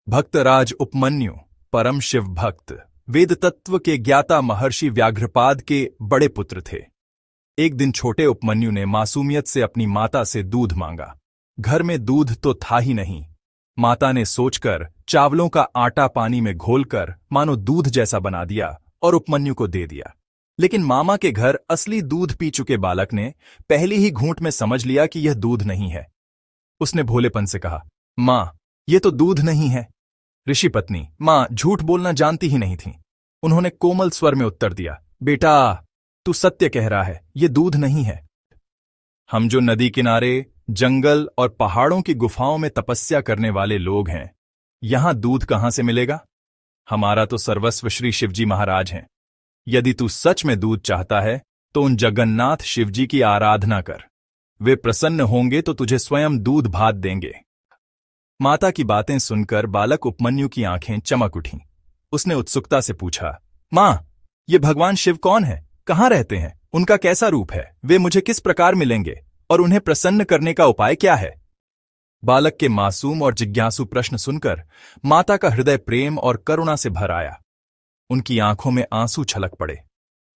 भक्तराज उपमन्यु परम शिव भक्त वेद तत्व के ज्ञाता महर्षि व्याघ्रपाद के बड़े पुत्र थे। एक दिन छोटे उपमन्यु ने मासूमियत से अपनी माता से दूध मांगा। घर में दूध तो था ही नहीं। माता ने सोचकर चावलों का आटा पानी में घोलकर मानो दूध जैसा बना दिया और उपमन्यु को दे दिया। लेकिन मामा के घर असली दूध पी चुके बालक ने पहली ही घूंट में समझ लिया कि यह दूध नहीं है। उसने भोलेपन से कहा, मां, ये तो दूध नहीं है। ऋषि पत्नी मां झूठ बोलना जानती ही नहीं थी। उन्होंने कोमल स्वर में उत्तर दिया, बेटा, तू सत्य कह रहा है, ये दूध नहीं है। हम जो नदी किनारे, जंगल और पहाड़ों की गुफाओं में तपस्या करने वाले लोग हैं, यहां दूध कहां से मिलेगा? हमारा तो सर्वस्व श्री शिवजी महाराज हैं। यदि तू सच में दूध चाहता है तो उन जगन्नाथ शिवजी की आराधना कर। वे प्रसन्न होंगे तो तुझे स्वयं दूध भात देंगे। माता की बातें सुनकर बालक उपमन्यु की आंखें चमक उठीं। उसने उत्सुकता से पूछा, मां, ये भगवान शिव कौन है? कहाँ रहते हैं? उनका कैसा रूप है? वे मुझे किस प्रकार मिलेंगे और उन्हें प्रसन्न करने का उपाय क्या है? बालक के मासूम और जिज्ञासु प्रश्न सुनकर माता का हृदय प्रेम और करुणा से भर आया। उनकी आंखों में आंसू छलक पड़े।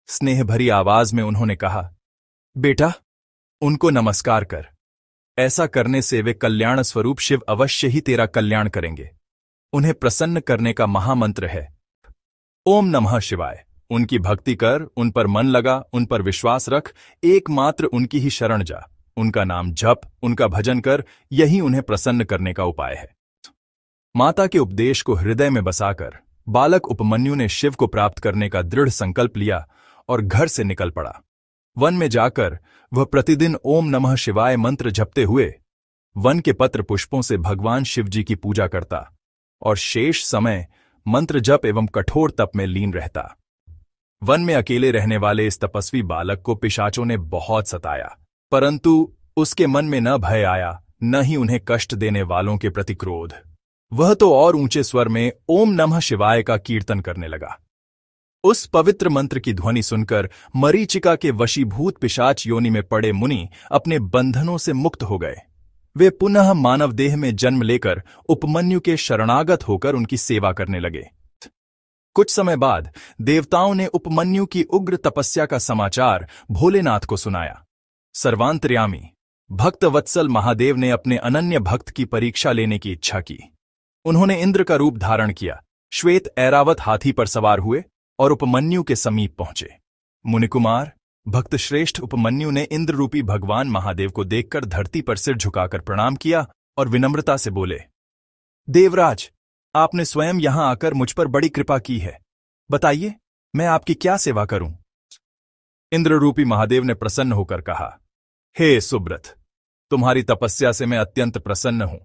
स्नेह भरी आवाज में उन्होंने कहा, बेटा, उनको नमस्कार कर। ऐसा करने से वे कल्याण स्वरूप शिव अवश्य ही तेरा कल्याण करेंगे। उन्हें प्रसन्न करने का महामंत्र है ओम नमः शिवाय। उनकी भक्ति कर, उन पर मन लगा, उन पर विश्वास रख, एकमात्र उनकी ही शरण जा, उनका नाम जप, उनका भजन कर, यही उन्हें प्रसन्न करने का उपाय है। माता के उपदेश को हृदय में बसाकर बालक उपमन्यु ने शिव को प्राप्त करने का दृढ़ संकल्प लिया और घर से निकल पड़ा। वन में जाकर वह प्रतिदिन ओम नमः शिवाय मंत्र जपते हुए वन के पत्र पुष्पों से भगवान शिवजी की पूजा करता और शेष समय मंत्र जप एवं कठोर तप में लीन रहता। वन में अकेले रहने वाले इस तपस्वी बालक को पिशाचों ने बहुत सताया, परंतु उसके मन में न भय आया, न ही उन्हें कष्ट देने वालों के प्रति क्रोध। वह तो और ऊंचे स्वर में ओम नमः शिवाय का कीर्तन करने लगा। उस पवित्र मंत्र की ध्वनि सुनकर मरीचिका के वशीभूत पिशाच योनि में पड़े मुनि अपने बंधनों से मुक्त हो गए। वे पुनः मानव देह में जन्म लेकर उपमन्यु के शरणागत होकर उनकी सेवा करने लगे। कुछ समय बाद देवताओं ने उपमन्यु की उग्र तपस्या का समाचार भोलेनाथ को सुनाया। सर्वांतर्यामी भक्त वत्सल महादेव ने अपने अनन्य भक्त की परीक्षा लेने की इच्छा की। उन्होंने इंद्र का रूप धारण किया, श्वेत ऐरावत हाथी पर सवार हुए और उपमन्यु के समीप पहुंचे। मुनिकुमार भक्त श्रेष्ठ उपमन्यु ने इंद्र रूपी भगवान महादेव को देखकर धरती पर सिर झुकाकर प्रणाम किया और विनम्रता से बोले, देवराज, आपने स्वयं यहां आकर मुझ पर बड़ी कृपा की है। बताइए, मैं आपकी क्या सेवा करूं? इंद्र रूपी महादेव ने प्रसन्न होकर कहा, हे सुब्रत, तुम्हारी तपस्या से मैं अत्यंत प्रसन्न हूं।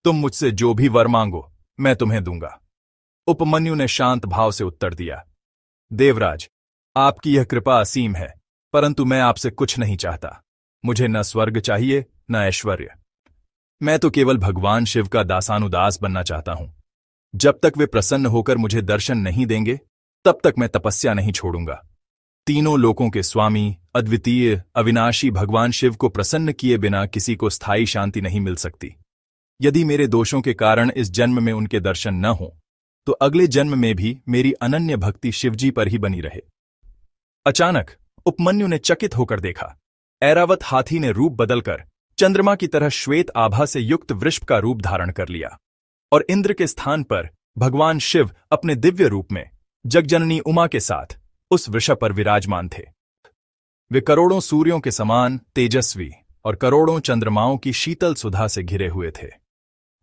तुम मुझसे जो भी वर मांगो मैं तुम्हें दूंगा। उपमन्यु ने शांत भाव से उत्तर दिया, देवराज, आपकी यह कृपा असीम है, परंतु मैं आपसे कुछ नहीं चाहता। मुझे न स्वर्ग चाहिए न ऐश्वर्य। मैं तो केवल भगवान शिव का दासानुदास बनना चाहता हूं। जब तक वे प्रसन्न होकर मुझे दर्शन नहीं देंगे तब तक मैं तपस्या नहीं छोड़ूंगा। तीनों लोकों के स्वामी, अद्वितीय, अविनाशी भगवान शिव को प्रसन्न किए बिना किसी को स्थायी शांति नहीं मिल सकती। यदि मेरे दोषों के कारण इस जन्म में उनके दर्शन न हों तो अगले जन्म में भी मेरी अनन्य भक्ति शिवजी पर ही बनी रहे। अचानक उपमन्यु ने चकित होकर देखा, ऐरावत हाथी ने रूप बदलकर चंद्रमा की तरह श्वेत आभा से युक्त वृषभ का रूप धारण कर लिया और इंद्र के स्थान पर भगवान शिव अपने दिव्य रूप में जगजननी उमा के साथ उस वृषभ पर विराजमान थे। वे करोड़ों सूर्यों के समान तेजस्वी और करोड़ों चंद्रमाओं की शीतल सुधा से घिरे हुए थे।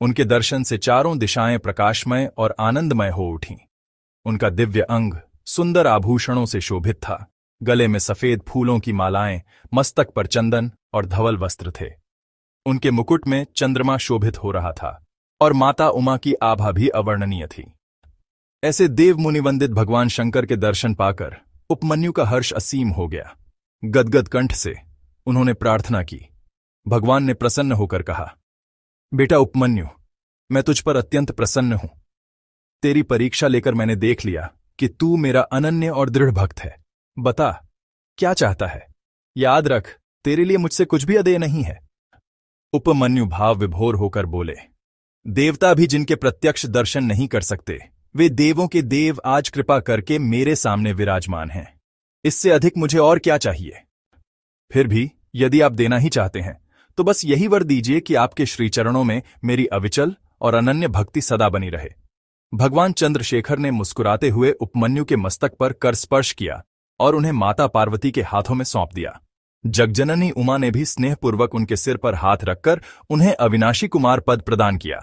उनके दर्शन से चारों दिशाएं प्रकाशमय और आनंदमय हो उठीं। उनका दिव्य अंग सुंदर आभूषणों से शोभित था। गले में सफेद फूलों की मालाएं, मस्तक पर चंदन और धवल वस्त्र थे। उनके मुकुट में चंद्रमा शोभित हो रहा था और माता उमा की आभा भी अवर्णनीय थी। ऐसे देव मुनिवंदित भगवान शंकर के दर्शन पाकर उपमन्यु का हर्ष असीम हो गया। गदगद कंठ से उन्होंने प्रार्थना की। भगवान ने प्रसन्न होकर कहा, बेटा उपमन्यु, मैं तुझ पर अत्यंत प्रसन्न हूं। तेरी परीक्षा लेकर मैंने देख लिया कि तू मेरा अनन्य और दृढ़ भक्त है। बता, क्या चाहता है? याद रख, तेरे लिए मुझसे कुछ भी अदेय नहीं है। उपमन्यु भाव विभोर होकर बोले, देवता भी जिनके प्रत्यक्ष दर्शन नहीं कर सकते, वे देवों के देव आज कृपा करके मेरे सामने विराजमान हैं। इससे अधिक मुझे और क्या चाहिए? फिर भी यदि आप देना ही चाहते हैं तो बस यही वर दीजिए कि आपके श्रीचरणों में मेरी अविचल और अनन्य भक्ति सदा बनी रहे। भगवान चंद्रशेखर ने मुस्कुराते हुए उपमन्यु के मस्तक पर कर स्पर्श किया और उन्हें माता पार्वती के हाथों में सौंप दिया। जगजननी उमा ने भी स्नेहपूर्वक उनके सिर पर हाथ रखकर उन्हें अविनाशी कुमार पद प्रदान किया।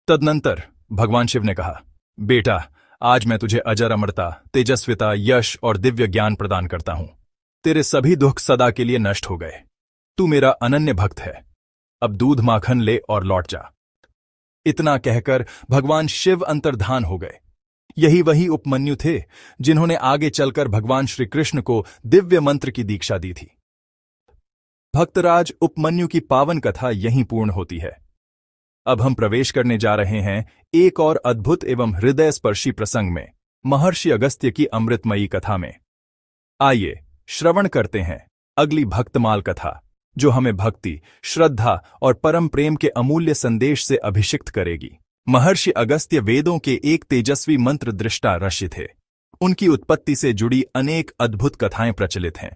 तदनंतर भगवान शिव ने कहा, बेटा, आज मैं तुझे अजर अमरता, तेजस्विता, यश और दिव्य ज्ञान प्रदान करता हूं। तेरे सभी दुख सदा के लिए नष्ट हो गए। तू मेरा अनन्य भक्त है। अब दूध माखन ले और लौट जा। इतना कहकर भगवान शिव अंतर्धान हो गए। यही वही उपमन्यु थे जिन्होंने आगे चलकर भगवान श्री कृष्ण को दिव्य मंत्र की दीक्षा दी थी। भक्तराज उपमन्यु की पावन कथा यहीं पूर्ण होती है। अब हम प्रवेश करने जा रहे हैं एक और अद्भुत एवं हृदय स्पर्शी प्रसंग में, महर्षि अगस्त्य की अमृतमयी कथा में। आइए श्रवण करते हैं अगली भक्तमाल कथा, जो हमें भक्ति, श्रद्धा और परम प्रेम के अमूल्य संदेश से अभिषिक्त करेगी। महर्षि अगस्त्य वेदों के एक तेजस्वी मंत्र दृष्टा ऋषि थे। उनकी उत्पत्ति से जुड़ी अनेक अद्भुत कथाएं प्रचलित हैं।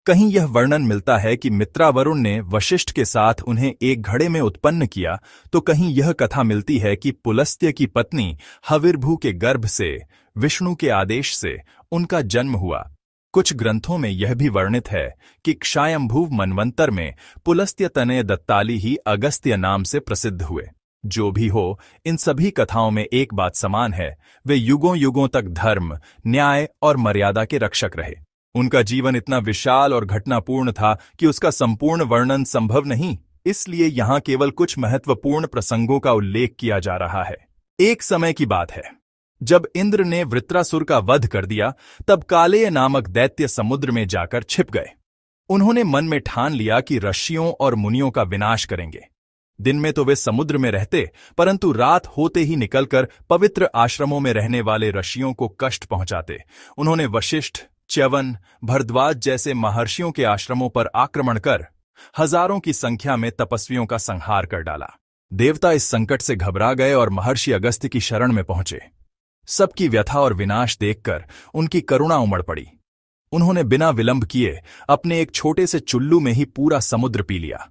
कहीं यह वर्णन मिलता है कि मित्रावरुण ने वशिष्ठ के साथ उन्हें एक घड़े में उत्पन्न किया, तो कहीं यह कथा मिलती है कि पुलस्त्य की पत्नी हविर्भू के गर्भ से विष्णु के आदेश से उनका जन्म हुआ। कुछ ग्रंथों में यह भी वर्णित है कि क्षायंभुव मनवंतर में पुलस्त्य तनय दत्ताली ही अगस्त्य नाम से प्रसिद्ध हुए। जो भी हो, इन सभी कथाओं में एक बात समान है, वे युगों युगों तक धर्म, न्याय और मर्यादा के रक्षक रहे। उनका जीवन इतना विशाल और घटनापूर्ण था कि उसका संपूर्ण वर्णन संभव नहीं, इसलिए यहाँ केवल कुछ महत्वपूर्ण प्रसंगों का उल्लेख किया जा रहा है। एक समय की बात है, जब इंद्र ने वृत्रासुर का वध कर दिया, तब कालेय नामक दैत्य समुद्र में जाकर छिप गए। उन्होंने मन में ठान लिया कि ऋषियों और मुनियों का विनाश करेंगे। दिन में तो वे समुद्र में रहते, परंतु रात होते ही निकलकर पवित्र आश्रमों में रहने वाले ऋषियों को कष्ट पहुंचाते। उन्होंने वशिष्ठ, च्यवन, भरद्वाज जैसे महर्षियों के आश्रमों पर आक्रमण कर हजारों की संख्या में तपस्वियों का संहार कर डाला। देवता इस संकट से घबरा गए और महर्षि अगस्त्य की शरण में पहुंचे। सबकी व्यथा और विनाश देखकर उनकी करुणा उमड़ पड़ी। उन्होंने बिना विलंब किए अपने एक छोटे से चुल्लू में ही पूरा समुद्र पी लिया।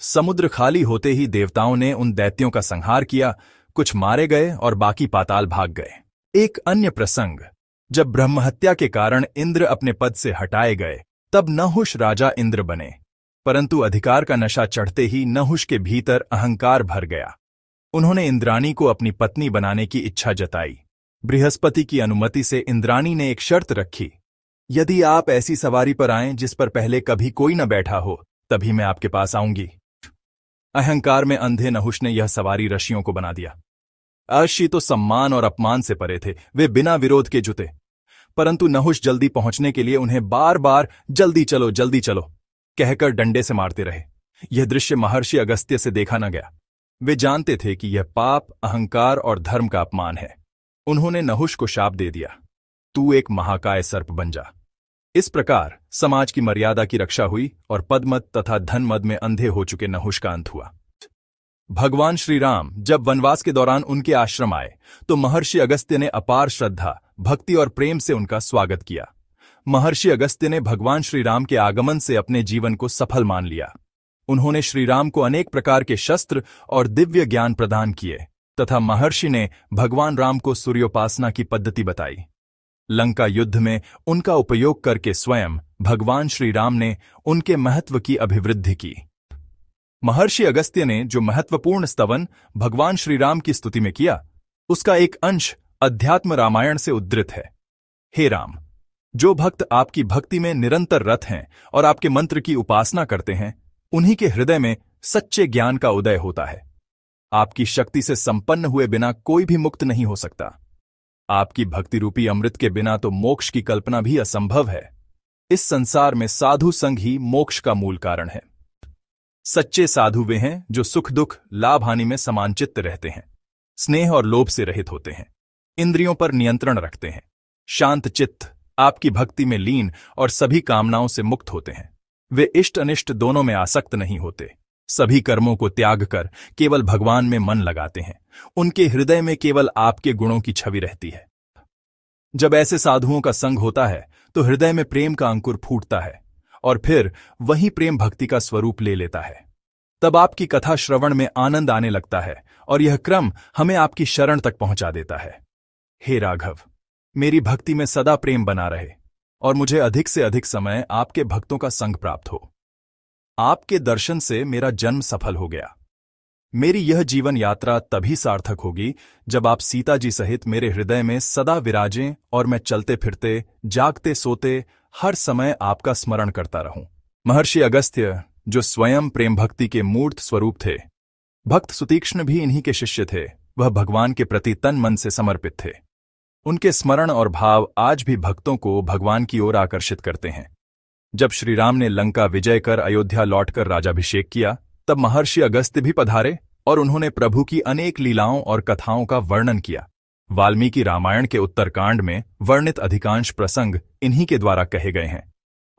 समुद्र खाली होते ही देवताओं ने उन दैत्यों का संहार किया। कुछ मारे गए और बाकी पाताल भाग गए। एक अन्य प्रसंग, जब ब्रह्महत्या के कारण इंद्र अपने पद से हटाए गए, तब नहुष राजा इंद्र बने, परंतु अधिकार का नशा चढ़ते ही नहुष के भीतर अहंकार भर गया। उन्होंने इंद्राणी को अपनी पत्नी बनाने की इच्छा जताई। बृहस्पति की अनुमति से इंद्राणी ने एक शर्त रखी, यदि आप ऐसी सवारी पर आएं जिस पर पहले कभी कोई न बैठा हो, तभी मैं आपके पास आऊंगी। अहंकार में अंधे नहुष ने यह सवारी ऋषियों को बना दिया। ऋषि तो सम्मान और अपमान से परे थे, वे बिना विरोध के जुटे, परंतु नहुष जल्दी पहुंचने के लिए उन्हें बार बार जल्दी चलो कहकर डंडे से मारते रहे। यह दृश्य महर्षि अगस्त्य से देखा न गया। वे जानते थे कि यह पाप, अहंकार और धर्म का अपमान है। उन्होंने नहुष को शाप दे दिया, तू एक महाकाय सर्प बन जा। इस प्रकार समाज की मर्यादा की रक्षा हुई और पदमद तथा धनमद में अंधे हो चुके नहुष का अंत हुआ। भगवान श्री राम जब वनवास के दौरान उनके आश्रम आए, तो महर्षि अगस्त्य ने अपार श्रद्धा, भक्ति और प्रेम से उनका स्वागत किया। महर्षि अगस्त्य ने भगवान श्री राम के आगमन से अपने जीवन को सफल मान लिया। उन्होंने श्री राम को अनेक प्रकार के शस्त्र और दिव्य ज्ञान प्रदान किए तथा महर्षि ने भगवान राम को सूर्योपासना की पद्धति बताई। लंका युद्ध में उनका उपयोग करके स्वयं भगवान श्री राम ने उनके महत्व की अभिवृद्धि की। महर्षि अगस्त्य ने जो महत्वपूर्ण स्तवन भगवान श्री राम की स्तुति में किया, उसका एक अंश अध्यात्म रामायण से उद्धृत है। हे राम, जो भक्त आपकी भक्ति में निरंतर रत हैं और आपके मंत्र की उपासना करते हैं, उन्हीं के हृदय में सच्चे ज्ञान का उदय होता है। आपकी शक्ति से संपन्न हुए बिना कोई भी मुक्त नहीं हो सकता। आपकी भक्ति रूपी अमृत के बिना तो मोक्ष की कल्पना भी असंभव है। इस संसार में साधु संग ही मोक्ष का मूल कारण है। सच्चे साधु वे हैं जो सुख दुख, लाभ हानि में समानचित्त रहते हैं, स्नेह और लोभ से रहित होते हैं, इंद्रियों पर नियंत्रण रखते हैं, शांत चित्त, आपकी भक्ति में लीन और सभी कामनाओं से मुक्त होते हैं। वे इष्ट अनिष्ट दोनों में आसक्त नहीं होते, सभी कर्मों को त्याग कर केवल भगवान में मन लगाते हैं। उनके हृदय में केवल आपके गुणों की छवि रहती है। जब ऐसे साधुओं का संग होता है तो हृदय में प्रेम का अंकुर फूटता है और फिर वही प्रेम भक्ति का स्वरूप ले लेता है। तब आपकी कथा श्रवण में आनंद आने लगता है और यह क्रम हमें आपकी शरण तक पहुंचा देता है। हे राघव, मेरी भक्ति में सदा प्रेम बना रहे और मुझे अधिक से अधिक समय आपके भक्तों का संग प्राप्त हो। आपके दर्शन से मेरा जन्म सफल हो गया। मेरी यह जीवन यात्रा तभी सार्थक होगी जब आप सीता जी सहित मेरे हृदय में सदा विराजें और मैं चलते फिरते, जागते सोते हर समय आपका स्मरण करता रहूं। महर्षि अगस्त्य, जो स्वयं प्रेम भक्ति के मूर्त स्वरूप थे, भक्त सुतीक्ष्ण भी इन्हीं के शिष्य थे। वह भगवान के प्रति तन मन से समर्पित थे। उनके स्मरण और भाव आज भी भक्तों को भगवान की ओर आकर्षित करते हैं। जब श्री राम ने लंका विजय कर अयोध्या लौटकर राजाभिषेक किया, तब महर्षि अगस्त्य भी पधारे और उन्होंने प्रभु की अनेक लीलाओं और कथाओं का वर्णन किया। वाल्मीकि रामायण के उत्तरकांड में वर्णित अधिकांश प्रसंग इन्हीं के द्वारा कहे गए हैं।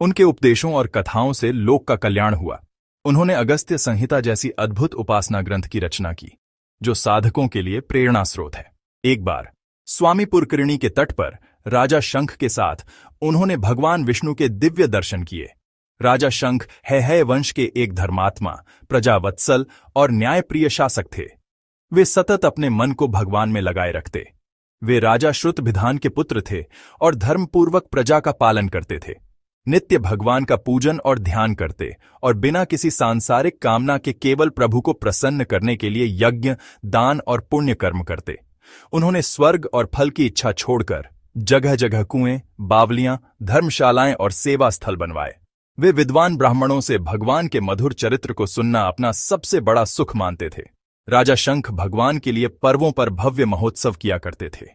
उनके उपदेशों और कथाओं से लोक का कल्याण हुआ। उन्होंने अगस्त्य संहिता जैसी अद्भुत उपासना ग्रंथ की रचना की, जो साधकों के लिए प्रेरणा स्रोत है। एक बार स्वामी पुरकर्णी के तट पर राजा शंख के साथ उन्होंने भगवान विष्णु के दिव्य दर्शन किए। राजा शंख है वंश के एक धर्मात्मा, प्रजावत्सल और न्यायप्रिय शासक थे। वे सतत अपने मन को भगवान में लगाए रखते। वे राजा श्रुतभिधान के पुत्र थे और धर्मपूर्वक प्रजा का पालन करते थे। नित्य भगवान का पूजन और ध्यान करते और बिना किसी सांसारिक कामना के केवल प्रभु को प्रसन्न करने के लिए यज्ञ, दान और पुण्य कर्म करते। उन्होंने स्वर्ग और फल की इच्छा छोड़कर जगह जगह कुएं, बावलियां, धर्मशालाएं और सेवा स्थल बनवाए। वे विद्वान ब्राह्मणों से भगवान के मधुर चरित्र को सुनना अपना सबसे बड़ा सुख मानते थे। राजा शंख भगवान के लिए पर्वों पर भव्य महोत्सव किया करते थे।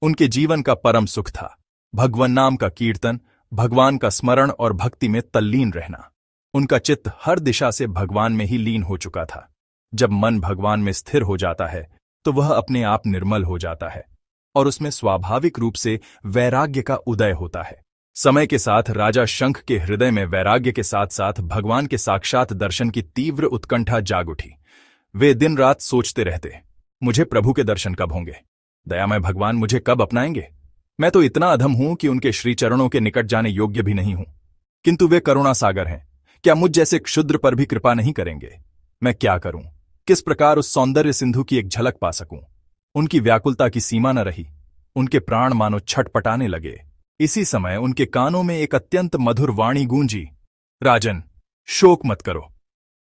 उनके जीवन का परम सुख था भगवान नाम का कीर्तन, भगवान का स्मरण और भक्ति में तल्लीन रहना। उनका चित्त हर दिशा से भगवान में ही लीन हो चुका था। जब मन भगवान में स्थिर हो जाता है तो वह अपने आप निर्मल हो जाता है और उसमें स्वाभाविक रूप से वैराग्य का उदय होता है। समय के साथ राजा शंख के हृदय में वैराग्य के साथ साथ भगवान के साक्षात दर्शन की तीव्र उत्कंठा जाग उठी। वे दिन रात सोचते रहते, मुझे प्रभु के दर्शन कब होंगे? दयामय भगवान मुझे कब अपनाएंगे? मैं तो इतना अधम हूं कि उनके श्री चरणों के निकट जाने योग्य भी नहीं हूं, किंतु वे करुणा सागर हैं। क्या मुझ जैसे क्षुद्र पर भी कृपा नहीं करेंगे? मैं क्या करूं? किस प्रकार उस सौंदर्य सिंधु की एक झलक पा सकूं? उनकी व्याकुलता की सीमा न रही। उनके प्राण मानो छटपटाने लगे। इसी समय उनके कानों में एक अत्यंत मधुर वाणी गूंजी, राजन, शोक मत करो।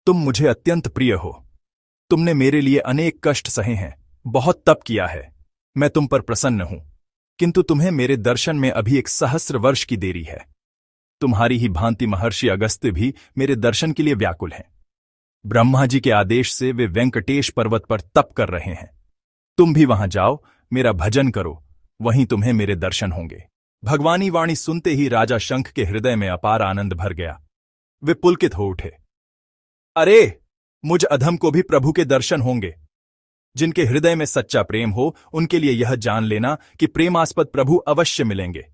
तुम मुझे अत्यंत प्रिय हो। तुमने मेरे लिए अनेक कष्ट सहे हैं, बहुत तप किया है। मैं तुम पर प्रसन्न हूं, किंतु तुम्हें मेरे दर्शन में अभी 1 सहस्र वर्ष की देरी है। तुम्हारी ही भांति महर्षि अगस्त्य भी मेरे दर्शन के लिए व्याकुल हैं। ब्रह्मा जी के आदेश से वे वेंकटेश पर्वत पर तप कर रहे हैं। तुम भी वहां जाओ, मेरा भजन करो, वहीं तुम्हें मेरे दर्शन होंगे। भगवानी वाणी सुनते ही राजा शंख के हृदय में अपार आनंद भर गया। वे पुलकित हो उठे। अरे, मुझ अधम को भी प्रभु के दर्शन होंगे। जिनके हृदय में सच्चा प्रेम हो, उनके लिए यह जान लेना कि प्रेमास्पद प्रभु अवश्य मिलेंगे।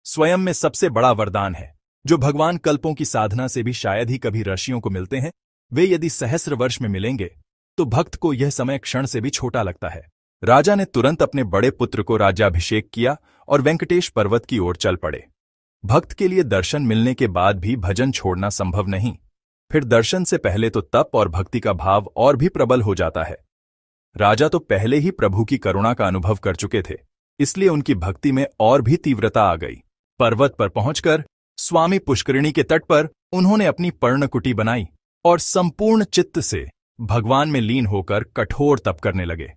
स्वयं में सबसे बड़ा वरदान है, जो भगवान कल्पों की साधना से भी शायद ही कभी ऋषियों को मिलते हैं। वे यदि सहस्र वर्ष में मिलेंगे तो भक्त को यह समय क्षण से भी छोटा लगता है। राजा ने तुरंत अपने बड़े पुत्र को राज्याभिषेक किया और वेंकटेश पर्वत की ओर चल पड़े। भक्त के लिए दर्शन मिलने के बाद भी भजन छोड़ना संभव नहीं। फिर दर्शन से पहले तो तप और भक्ति का भाव और भी प्रबल हो जाता है। राजा तो पहले ही प्रभु की करुणा का अनुभव कर चुके थे, इसलिए उनकी भक्ति में और भी तीव्रता आ गई। पर्वत पर पहुंचकर स्वामी पुष्करिणी के तट पर उन्होंने अपनी पर्णकुटी बनाई और संपूर्ण चित्त से भगवान में लीन होकर कठोर तप करने लगे।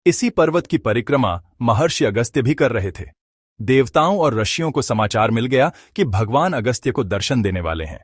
इसी पर्वत की परिक्रमा महर्षि अगस्त्य भी कर रहे थे। देवताओं और ऋषियों को समाचार मिल गया कि भगवान अगस्त्य को दर्शन देने वाले हैं।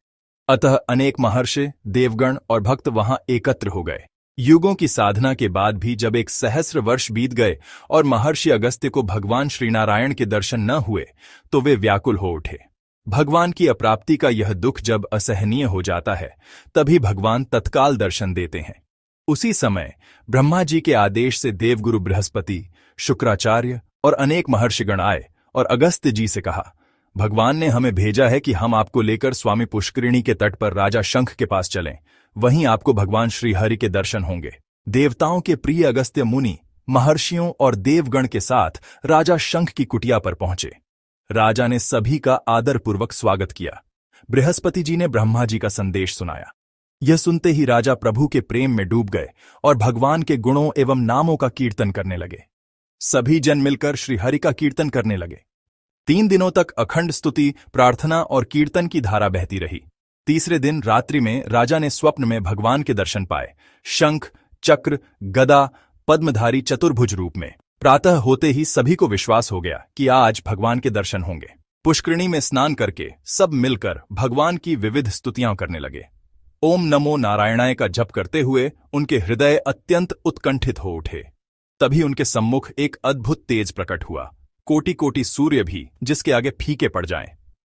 अतः अनेक महर्षि, देवगण और भक्त वहां एकत्र हो गए। युगों की साधना के बाद भी जब 1 सहस्र वर्ष बीत गए और महर्षि अगस्त्य को भगवान श्रीनारायण के दर्शन न हुए, तो वे व्याकुल हो उठे। भगवान की अप्राप्ति का यह दुख जब असहनीय हो जाता है, तभी भगवान तत्काल दर्शन देते हैं। उसी समय ब्रह्मा जी के आदेश से देवगुरु बृहस्पति, शुक्राचार्य और अनेक महर्षिगण आए और अगस्त्य जी से कहा, भगवान ने हमें भेजा है कि हम आपको लेकर स्वामी पुष्करिणी के तट पर राजा शंख के पास चलें। वहीं आपको भगवान श्रीहरि के दर्शन होंगे। देवताओं के प्रिय अगस्त्य मुनि महर्षियों और देवगण के साथ राजा शंख की कुटिया पर पहुंचे। राजा ने सभी का आदरपूर्वक स्वागत किया। बृहस्पति जी ने ब्रह्मा जी का संदेश सुनाया। यह सुनते ही राजा प्रभु के प्रेम में डूब गए और भगवान के गुणों एवं नामों का कीर्तन करने लगे। सभी जन मिलकर श्रीहरि का कीर्तन करने लगे। 3 दिनों तक अखंड स्तुति, प्रार्थना और कीर्तन की धारा बहती रही। तीसरे दिन रात्रि में राजा ने स्वप्न में भगवान के दर्शन पाए, शंख, चक्र, गदा, पद्मधारी चतुर्भुज रूप में। प्रातः होते ही सभी को विश्वास हो गया कि आज भगवान के दर्शन होंगे। पुष्करिणी में स्नान करके सब मिलकर भगवान की विविध स्तुतियां करने लगे। ओम नमो नारायणाय का जप करते हुए उनके हृदय अत्यंत उत्कंठित हो उठे। तभी उनके सम्मुख एक अद्भुत तेज प्रकट हुआ, कोटि कोटि सूर्य भी जिसके आगे फीके पड़ जाएं।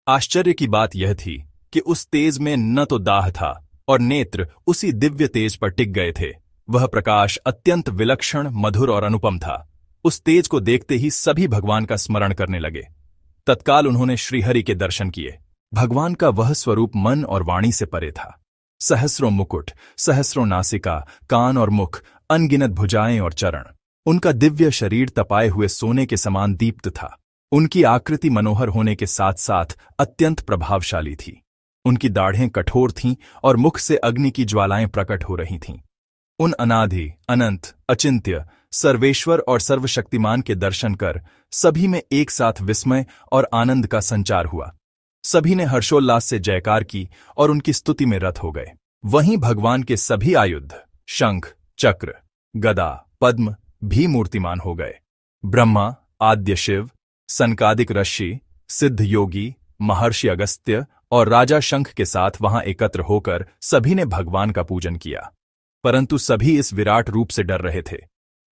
आश्चर्य की बात यह थी कि उस तेज में न तो दाह था और नेत्र उसी दिव्य तेज पर टिक गए थे। वह प्रकाश अत्यंत विलक्षण, मधुर और अनुपम था। उस तेज को देखते ही सभी भगवान का स्मरण करने लगे। तत्काल उन्होंने श्रीहरि के दर्शन किए। भगवान का वह स्वरूप मन और वाणी से परे था। सहस्रों मुकुट, सहस्रों नासिका, कान और मुख, अनगिनत भुजाएं और चरण। उनका दिव्य शरीर तपाए हुए सोने के समान दीप्त था। उनकी आकृति मनोहर होने के साथ साथ अत्यंत प्रभावशाली थी। उनकी दाढ़ें कठोर थीं और मुख से अग्नि की ज्वालाएं प्रकट हो रही थीं। उन अनादि, अनंत, अचिंत्य, सर्वेश्वर और सर्वशक्तिमान के दर्शन कर सभी में एक साथ विस्मय और आनंद का संचार हुआ। सभी ने हर्षोल्लास से जयकार की और उनकी स्तुति में रत हो गए। वहीं भगवान के सभी आयुध, शंख, चक्र, गदा, पद्म भी मूर्तिमान हो गए। ब्रह्मा, आद्य शिव, सनकादिक ऋषि, सिद्ध योगी, महर्षि अगस्त्य और राजा शंख के साथ वहां एकत्र होकर सभी ने भगवान का पूजन किया। परंतु सभी इस विराट रूप से डर रहे थे।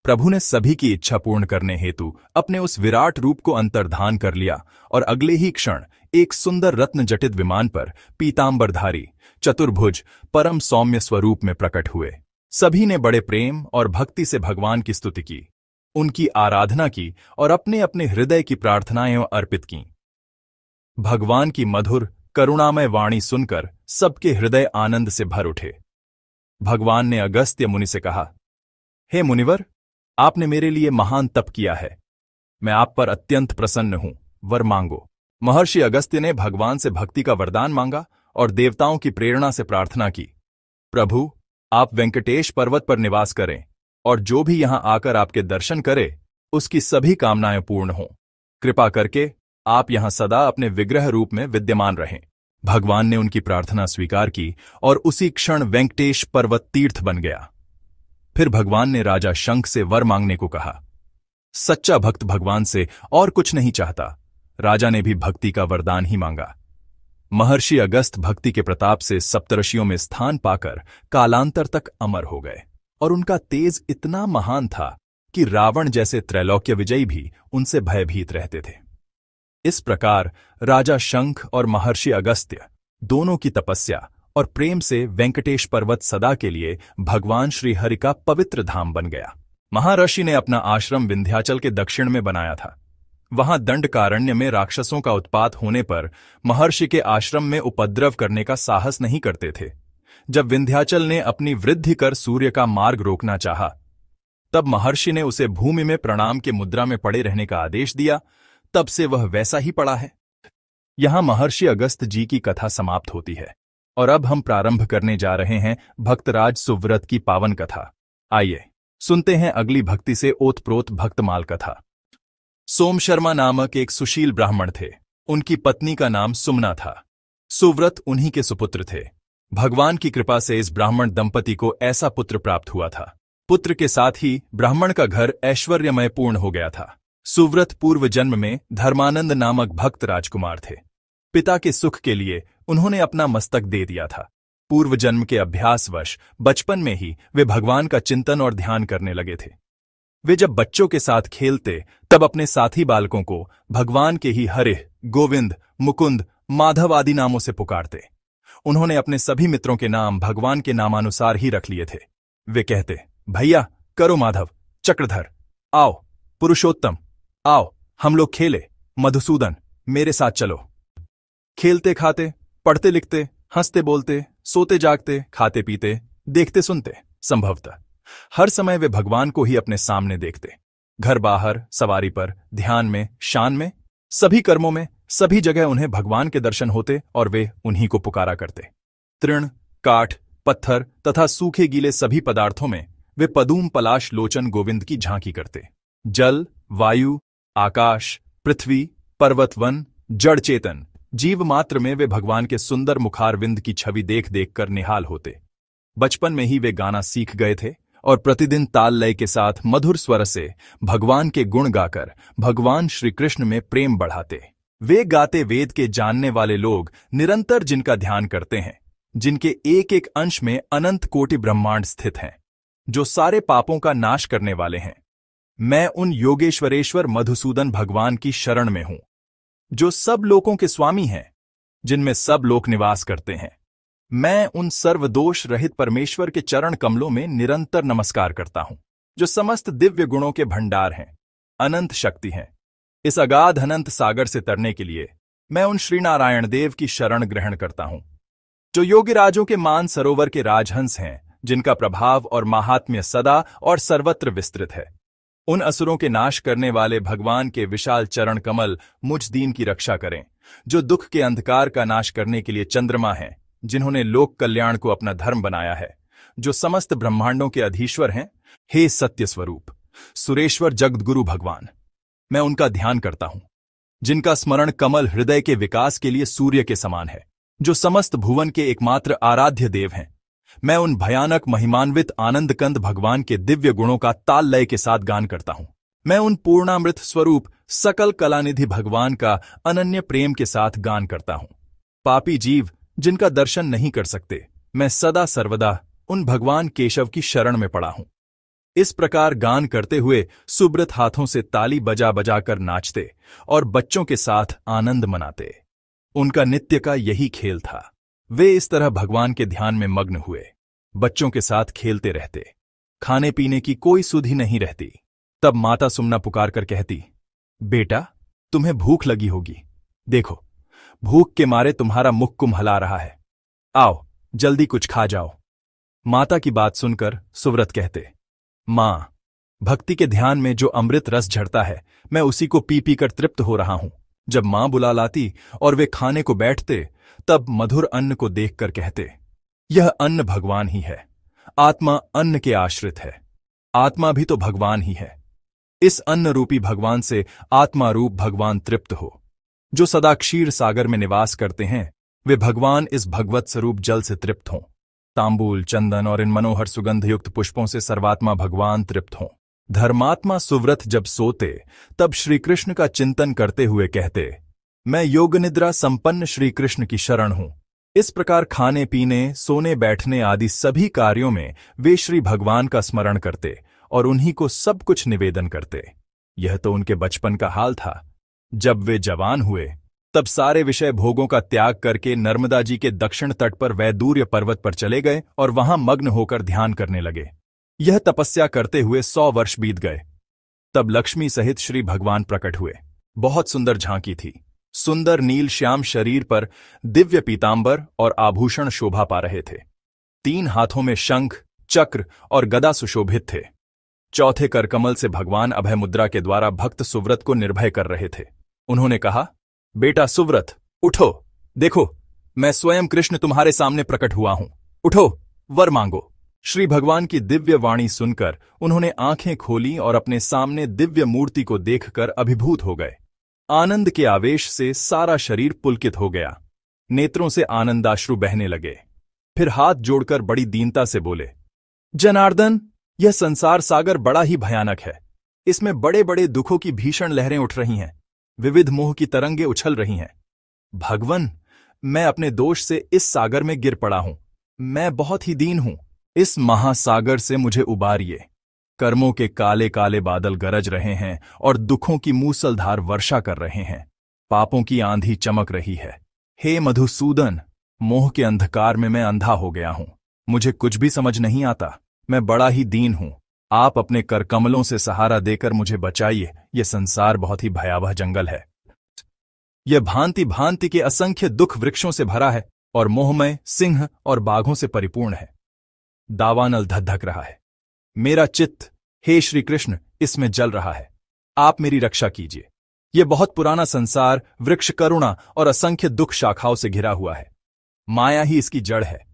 प्रभु ने सभी की इच्छा पूर्ण करने हेतु अपने उस विराट रूप को अंतर्धान कर लिया और अगले ही क्षण एक सुंदर रत्न जटित विमान पर पीतांबरधारी, चतुर्भुज, परम सौम्य स्वरूप में प्रकट हुए। सभी ने बड़े प्रेम और भक्ति से भगवान की स्तुति की, उनकी आराधना की और अपने अपने हृदय की प्रार्थनाएं अर्पित की। भगवान की मधुर, करुणामय वाणी सुनकर सबके हृदय आनंद से भर उठे। भगवान ने अगस्त्य मुनि से कहा, हे मुनिवर, आपने मेरे लिए महान तप किया है। मैं आप पर अत्यंत प्रसन्न हूं, वर मांगो। महर्षि अगस्त्य ने भगवान से भक्ति का वरदान मांगा और देवताओं की प्रेरणा से प्रार्थना की, प्रभु, आप वेंकटेश पर्वत पर निवास करें और जो भी यहां आकर आपके दर्शन करे उसकी सभी कामनाएं पूर्ण हों। कृपा करके आप यहां सदा अपने विग्रह रूप में विद्यमान रहें। भगवान ने उनकी प्रार्थना स्वीकार की और उसी क्षण वेंकटेश पर्वत तीर्थ बन गया। फिर भगवान ने राजा शंख से वर मांगने को कहा। सच्चा भक्त भगवान से और कुछ नहीं चाहता। राजा ने भी भक्ति का वरदान ही मांगा। महर्षि अगस्त भक्ति के प्रताप से सप्तऋषियों में स्थान पाकर कालांतर तक अमर हो गए और उनका तेज इतना महान था कि रावण जैसे त्रैलोक्य विजयी भी उनसे भयभीत रहते थे। इस प्रकार राजा शंख और महर्षि अगस्त्य दोनों की तपस्या और प्रेम से वेंकटेश पर्वत सदा के लिए भगवान श्रीहरि का पवित्र धाम बन गया। महर्षि ने अपना आश्रम विंध्याचल के दक्षिण में बनाया था। वहां दंडकारण्य में राक्षसों का उत्पात होने पर महर्षि के आश्रम में उपद्रव करने का साहस नहीं करते थे। जब विंध्याचल ने अपनी वृद्धि कर सूर्य का मार्ग रोकना चाहा, तब महर्षि ने उसे भूमि में प्रणाम के मुद्रा में पड़े रहने का आदेश दिया। तब से वह वैसा ही पड़ा है। यहां महर्षि अगस्त जी की कथा समाप्त होती है और अब हम प्रारंभ करने जा रहे हैं भक्तराज सुव्रत की पावन कथा। आइए सुनते हैं अगली भक्ति से ओतप्रोत भक्तमाल कथा। सोम शर्मा नामक एक सुशील ब्राह्मण थे। उनकी पत्नी का नाम सुमना था। सुव्रत उन्हीं के सुपुत्र थे। भगवान की कृपा से इस ब्राह्मण दंपति को ऐसा पुत्र प्राप्त हुआ था। पुत्र के साथ ही ब्राह्मण का घर ऐश्वर्यमय पूर्ण हो गया था। सुव्रत पूर्व जन्म में धर्मानंद नामक भक्त राजकुमार थे। पिता के सुख के लिए उन्होंने अपना मस्तक दे दिया था। पूर्व जन्म के अभ्यासवश बचपन में ही वे भगवान का चिंतन और ध्यान करने लगे थे। वे जब बच्चों के साथ खेलते तब अपने साथी बालकों को भगवान के ही हरे, गोविंद, मुकुंद, माधव आदि नामों से पुकारते। उन्होंने अपने सभी मित्रों के नाम भगवान के नामानुसार ही रख लिए थे। वे कहते, भैया करो माधव, चक्रधर, आओ पुरुषोत्तम, आओ हम लोग खेले, मधुसूदन मेरे साथ चलो। खेलते खाते, पढ़ते लिखते, हंसते बोलते, सोते जागते, खाते पीते, देखते सुनते, संभवतः हर समय वे भगवान को ही अपने सामने देखते। घर बाहर, सवारी पर, ध्यान में, शान में, सभी कर्मों में, सभी जगह उन्हें भगवान के दर्शन होते और वे उन्हीं को पुकारा करते। तृण, काठ, पत्थर तथा सूखे गीले सभी पदार्थों में वे पदूम पलाश लोचन गोविंद की झांकी करते। जल, वायु, आकाश, पृथ्वी, पर्वत, वन, जड़ चेतन, जीव मात्र में वे भगवान के सुंदर मुखारविंद की छवि देख देख कर निहाल होते। बचपन में ही वे गाना सीख गए थे और प्रतिदिन ताल लय के साथ मधुर स्वर से भगवान के गुण गाकर भगवान श्री कृष्ण में प्रेम बढ़ाते। वे गाते वेद के जानने वाले लोग निरंतर जिनका ध्यान करते हैं, जिनके एक एक अंश में अनंत कोटि ब्रह्मांड स्थित हैं, जो सारे पापों का नाश करने वाले हैं। मैं उन योगेश्वरेश्वर मधुसूदन भगवान की शरण में हूं, जो सब लोकों के स्वामी हैं, जिनमें सब लोक निवास करते हैं। मैं उन सर्वदोष रहित परमेश्वर के चरण कमलों में निरंतर नमस्कार करता हूं, जो समस्त दिव्य गुणों के भंडार हैं, अनंत शक्ति हैं। इस अगाध अनंत सागर से तरने के लिए मैं उन श्री नारायण देव की शरण ग्रहण करता हूं, जो योगिराजों के मान सरोवर के राजहंस हैं, जिनका प्रभाव और माहात्म्य सदा और सर्वत्र विस्तृत है। उन असुरों के नाश करने वाले भगवान के विशाल चरण कमल मुझ दीन की रक्षा करें, जो दुख के अंधकार का नाश करने के लिए चंद्रमा हैं, जिन्होंने लोक कल्याण को अपना धर्म बनाया है, जो समस्त ब्रह्मांडों के अधीश्वर हैं। हे सत्य स्वरूप सुरेश्वर जगद्गुरु भगवान, मैं उनका ध्यान करता हूं, जिनका स्मरण कमल हृदय के विकास के लिए सूर्य के समान है, जो समस्त भुवन के एकमात्र आराध्य देव हैं। मैं उन भयानक महिमान्वित आनंदकंद भगवान के दिव्य गुणों का ताल लय के साथ गान करता हूं। मैं उन पूर्णामृत स्वरूप सकल कलानिधि भगवान का अनन्य प्रेम के साथ गान करता हूं। पापी जीव जिनका दर्शन नहीं कर सकते, मैं सदा सर्वदा उन भगवान केशव की शरण में पड़ा हूं। इस प्रकार गान करते हुए सुब्रत हाथों से ताली बजा बजा कर नाचते और बच्चों के साथ आनंद मनाते। उनका नित्य का यही खेल था। वे इस तरह भगवान के ध्यान में मग्न हुए, बच्चों के साथ खेलते रहते। खाने पीने की कोई सुधि नहीं रहती। तब माता सुमना पुकार कर कहती, बेटा तुम्हें भूख लगी होगी, देखो भूख के मारे तुम्हारा मुख कुम्हला रहा है, आओ जल्दी कुछ खा जाओ। माता की बात सुनकर सुव्रत कहते, मां, भक्ति के ध्यान में जो अमृत रस झरता है, मैं उसी को पी पी कर तृप्त हो रहा हूं। जब मां बुला लाती और वे खाने को बैठते, तब मधुर अन्न को देखकर कहते, यह अन्न भगवान ही है। आत्मा अन्न के आश्रित है, आत्मा भी तो भगवान ही है। इस अन्न रूपी भगवान से आत्मा रूप भगवान तृप्त हो। जो सदा क्षीर सागर में निवास करते हैं, वे भगवान इस भगवत स्वरूप जल से तृप्त हों। तांबूल, चंदन और इन मनोहर सुगंधयुक्त पुष्पों से सर्वात्मा भगवान तृप्त हों। धर्मात्मा सुव्रत जब सोते, तब श्री कृष्ण का चिंतन करते हुए कहते, मैं योग निद्रा संपन्न श्री कृष्ण की शरण हूं। इस प्रकार खाने पीने, सोने बैठने आदि सभी कार्यों में वे श्री भगवान का स्मरण करते और उन्हीं को सब कुछ निवेदन करते। यह तो उनके बचपन का हाल था। जब वे जवान हुए, तब सारे विषय भोगों का त्याग करके नर्मदा जी के दक्षिण तट पर वैदूर्य पर्वत पर चले गए और वहां मग्न होकर ध्यान करने लगे। यह तपस्या करते हुए 100 वर्ष बीत गए। तब लक्ष्मी सहित श्री भगवान प्रकट हुए। बहुत सुंदर झांकी थी। सुंदर नील श्याम शरीर पर दिव्य पीतांबर और आभूषण शोभा पा रहे थे। 3 हाथों में शंख, चक्र और गदा सुशोभित थे। चौथे करकमल से भगवान अभय मुद्रा के द्वारा भक्त सुव्रत को निर्भय कर रहे थे। उन्होंने कहा, बेटा सुव्रत, उठो, देखो मैं स्वयं कृष्ण तुम्हारे सामने प्रकट हुआ हूं। उठो, वर मांगो। श्री भगवान की दिव्य वाणी सुनकर उन्होंने आंखें खोली और अपने सामने दिव्य मूर्ति को देखकर अभिभूत हो गए। आनंद के आवेश से सारा शरीर पुलकित हो गया। नेत्रों से आनंदाश्रु बहने लगे। फिर हाथ जोड़कर बड़ी दीनता से बोले, जनार्दन, यह संसार सागर बड़ा ही भयानक है। इसमें बड़े बड़े दुखों की भीषण लहरें उठ रही हैं, विविध मोह की तरंगे उछल रही हैं। भगवन, मैं अपने दोष से इस सागर में गिर पड़ा हूं। मैं बहुत ही दीन हूं। इस महासागर से मुझे उबारिए। कर्मों के काले काले बादल गरज रहे हैं और दुखों की मूसलधार वर्षा कर रहे हैं। पापों की आंधी चमक रही है। हे मधुसूदन, मोह के अंधकार में मैं अंधा हो गया हूं। मुझे कुछ भी समझ नहीं आता। मैं बड़ा ही दीन हूं। आप अपने करकमलों से सहारा देकर मुझे बचाइए। यह संसार बहुत ही भयावह जंगल है। यह भांति भांति के असंख्य दुख वृक्षों से भरा है और मोहमय सिंह और बाघों से परिपूर्ण है। दावानल धधक रहा है। मेरा चित्त, हे श्री कृष्ण, इसमें जल रहा है। आप मेरी रक्षा कीजिए। यह बहुत पुराना संसार वृक्ष करुणा और असंख्य दुख शाखाओं से घिरा हुआ है। माया ही इसकी जड़ है।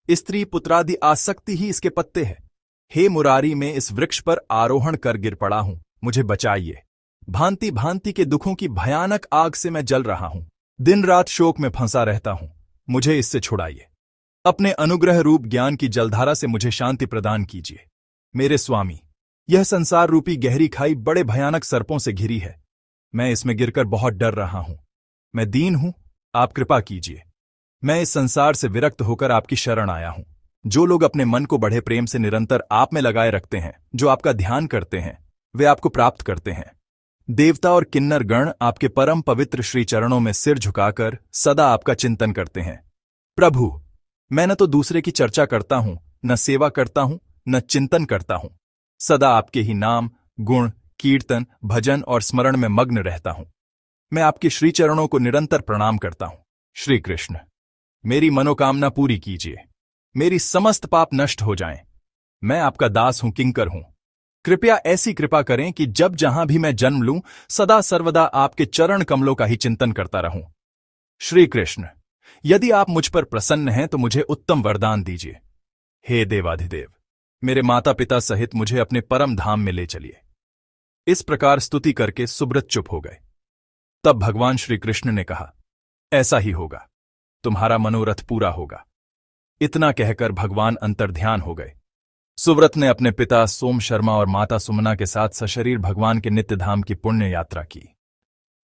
स्त्री पुत्रादि आसक्ति ही इसके पत्ते हैं। हे मुरारी, मैं इस वृक्ष पर आरोहण कर गिर पड़ा हूं, मुझे बचाइए। भांति भांति के दुखों की भयानक आग से मैं जल रहा हूं। दिन रात शोक में फंसा रहता हूं, मुझे इससे छुड़ाइए। अपने अनुग्रह रूप ज्ञान की जलधारा से मुझे शांति प्रदान कीजिए। मेरे स्वामी, यह संसार रूपी गहरी खाई बड़े भयानक सर्पों से घिरी है। मैं इसमें गिरकर बहुत डर रहा हूं। मैं दीन हूं, आप कृपा कीजिए। मैं इस संसार से विरक्त होकर आपकी शरण आया हूं। जो लोग अपने मन को बढ़े प्रेम से निरंतर आप में लगाए रखते हैं, जो आपका ध्यान करते हैं, वे आपको प्राप्त करते हैं। देवता और किन्नर गण आपके परम पवित्र श्री चरणों में सिर झुकाकर सदा आपका चिंतन करते हैं। प्रभु, मैं न तो दूसरे की चर्चा करता हूं, न सेवा करता हूं, न चिंतन करता हूं। सदा आपके ही नाम, गुण, कीर्तन, भजन और स्मरण में मग्न रहता हूं। मैं आपके श्री चरणों को निरंतर प्रणाम करता हूं। श्री कृष्ण, मेरी मनोकामना पूरी कीजिए। मेरी समस्त पाप नष्ट हो जाएं। मैं आपका दास हूं, किंकर हूं। कृपया ऐसी कृपा करें कि जब जहां भी मैं जन्म लूं, सदा सर्वदा आपके चरण कमलों का ही चिंतन करता रहूं। श्री कृष्ण, यदि आप मुझ पर प्रसन्न हैं तो मुझे उत्तम वरदान दीजिए। हे देवाधिदेव, मेरे माता पिता सहित मुझे अपने परम धाम में ले चलिए। इस प्रकार स्तुति करके सुब्रत चुप हो गए। तब भगवान श्री कृष्ण ने कहा, ऐसा ही होगा, तुम्हारा मनोरथ पूरा होगा। इतना कहकर भगवान अंतर्ध्यान हो गए। सुव्रत ने अपने पिता सोम शर्मा और माता सुमना के साथ सशरीर भगवान के नित्य धाम की पुण्य यात्रा की।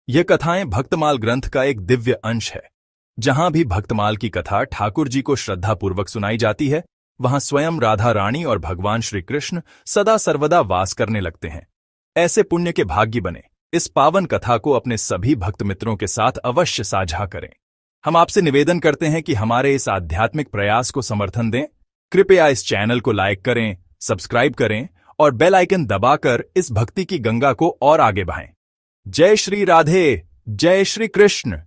यह कथाएं भक्तमाल ग्रंथ का एक दिव्य अंश है। जहां भी भक्तमाल की कथा ठाकुर जी को श्रद्धापूर्वक सुनाई जाती है, वहां स्वयं राधा रानी और भगवान श्री कृष्ण सदा सर्वदा वास करने लगते हैं। ऐसे पुण्य के भाग्य बने। इस पावन कथा को अपने सभी भक्त मित्रों के साथ अवश्य साझा करें। हम आपसे निवेदन करते हैं कि हमारे इस आध्यात्मिक प्रयास को समर्थन दें। कृपया इस चैनल को लाइक करें, सब्सक्राइब करें और बेल आइकन दबाकर इस भक्ति की गंगा को और आगे बढ़ाएं। जय श्री राधे, जय श्री कृष्ण।